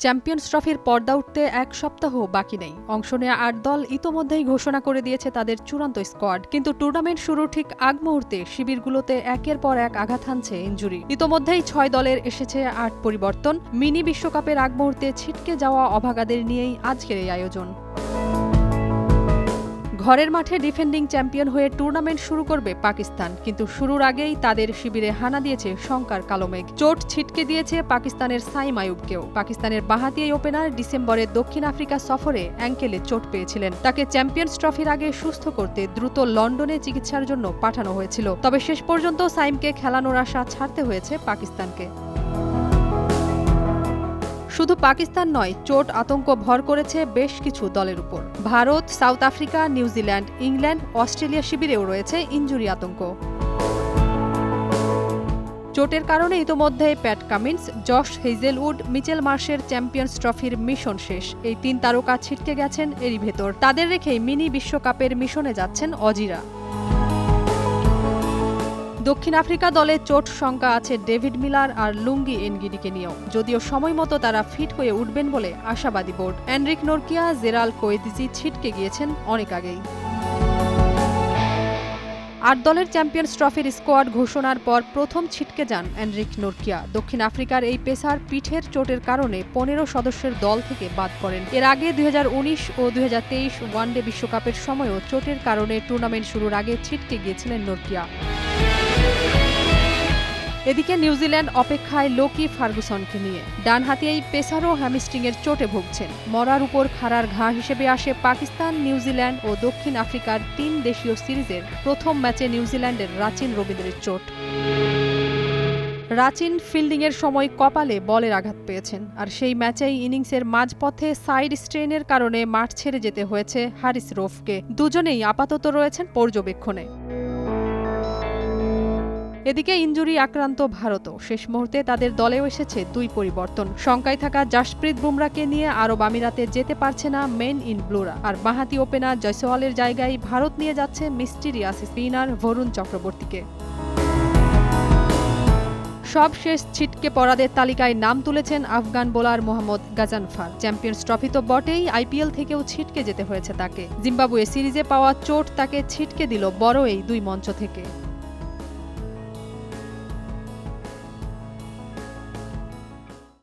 Champions ট্রফির পর্দা উঠতে এক সপ্তাহ বাকি নেই। অংশ নেওয়া ৮ দল ইতোমধ্যেই ঘোষণা করে দিয়েছে তাদের চূড়ান্ত স্কোয়াড। কিন্তু টুর্নামেন্ট শুরুর ঠিক আগ মুহূর্তে শিবিরগুলোতে একের পর এক আঘাত হানছে ইনজুরি। ইতোমধ্যেই ৬ দলের এসেছে ৮ পরিবর্তন। মিনি বিশ্বকাপের আগ মুহূর্তে ছিটকে যাওয়া অভাগাদের নিয়েই আজকের এই আয়োজন। ঘরের মাঠে ডিফেন্ডিং চ্যাম্পিয়ন হয়ে টুর্নামেন্ট শুরু করবে পাকিস্তান, কিন্তু শুরুর আগেই তাদের শিবিরে হানা দিয়েছে শঙ্কার কালো মেঘ। চোট ছিটকে দিয়েছে পাকিস্তানের সাইম আইয়ুবকেও। পাকিস্তানের বাঁহাতি এই ওপেনার ডিসেম্বরে দক্ষিণ আফ্রিকা সফরে অ্যাঙ্কেলে চোট পেয়েছিলেন। তাকে চ্যাম্পিয়ন্স ট্রফির আগে সুস্থ করতে দ্রুত লন্ডনে চিকিৎসার জন্য পাঠানো হয়েছিল। তবে শেষ পর্যন্ত সাইমকে খেলানোর আশা ছাড়তে হয়েছে পাকিস্তানকে। শুধু পাকিস্তান নয়, চোট আতঙ্ক ভর করেছে বেশ কিছু দলের উপর। Bharat, South Africa, New Zealand, England, Australia শিবিরেও রয়েছে ইনজুরি আতঙ্ক। চোটের কারণে ইতোমধ্যে Pat Cummins, Josh Hazlewood, Mitchell মার্শের চ্যাম্পিয়ন্স ট্রফির মিশন শেষ। এই ৩ তারকা ছিটকে গেছেন এরই ভেতর। তাদের রেখেই মিনি বিশ্বকাপের মিশনে যাচ্ছেন অজিরা। দক্ষিণ আফ্রিকা দলে চোট শঙ্কা আছে ডেভিড মিলার আর লুঙ্গি এনগিডিকে নিয়েও, যদিও সময় মতো তারা ফিট হয়ে উঠবেন বলে আশাবাদী বোর্ড। এনরিক নরকিয়া, জেরাল কোয়েদিজি ছিটকে গিয়েছেন অনেক আগেই। ৮ দলের চ্যাম্পিয়ন্স ট্রফির স্কোয়াড ঘোষণার পর প্রথম ছিটকে যান এনরিক নরকিয়া। দক্ষিণ আফ্রিকার এই পেসার পিঠের চোটের কারণে ১৫ সদস্যের দল থেকে বাদ পড়েন। এর আগে ২০১৯ ও ২০২৩ ওয়ানডে বিশ্বকাপের সময়ও চোটের কারণে টুর্নামেন্ট শুরুর আগে ছিটকে গিয়েছিলেন নরকিয়া। এদিকে নিউজিল্যান্ড অপেক্ষায় লোকি ফার্গুসনকে নিয়ে। ডানহাতি এই পেসারও হ্যামস্ট্রিংয়ের চোটে ভুগছেন। মরার উপর খাড়ার ঘা হিসেবে আসে পাকিস্তান, নিউজিল্যান্ড ও দক্ষিণ আফ্রিকার ৩ দেশীয় সিরিজের প্রথম ম্যাচে নিউজিল্যান্ডের রাচিন রবীন্দ্রের চোট। রাচিন ফিল্ডিংয়ের সময় কপালে বলের আঘাত পেয়েছেন, আর সেই ম্যাচেই ইনিংসের মাঝপথে সাইড স্ট্রেনের কারণে মাঠ ছেড়ে যেতে হয়েছে হারিস রৌফকে। দুজনেই আপাতত রয়েছেন পর্যবেক্ষণে। এদিকে ইনজুরি আক্রান্ত ভারতও। শেষ মুহূর্তে তাদের দলেও এসেছে 2 পরিবর্তন। শঙ্কায় থাকা জাসপ্রীত বুমরাকে নিয়ে আরব আমিরাতে যেতে পারছে না মেন ইন ব্লুরা, আর বাঁহাতি ওপেনার জয়সওয়ালের জায়গায় ভারত নিয়ে যাচ্ছে মিস্টিরিয়াস স্পিনার বরুণ চক্রবর্তীকে। সব শেষ ছিটকে পড়াদের তালিকায় নাম তুলেছেন Afghan bowler Mohammad Ghazanfar. Champions trophy তো বটেই, আইপিএল থেকেও ছিটকে যেতে হয়েছে তাকে। জিম্বাবুয়ে সিরিজে পাওয়া চোট তাকে ছিটকে দিল বড় এই 2 মঞ্চ থেকে।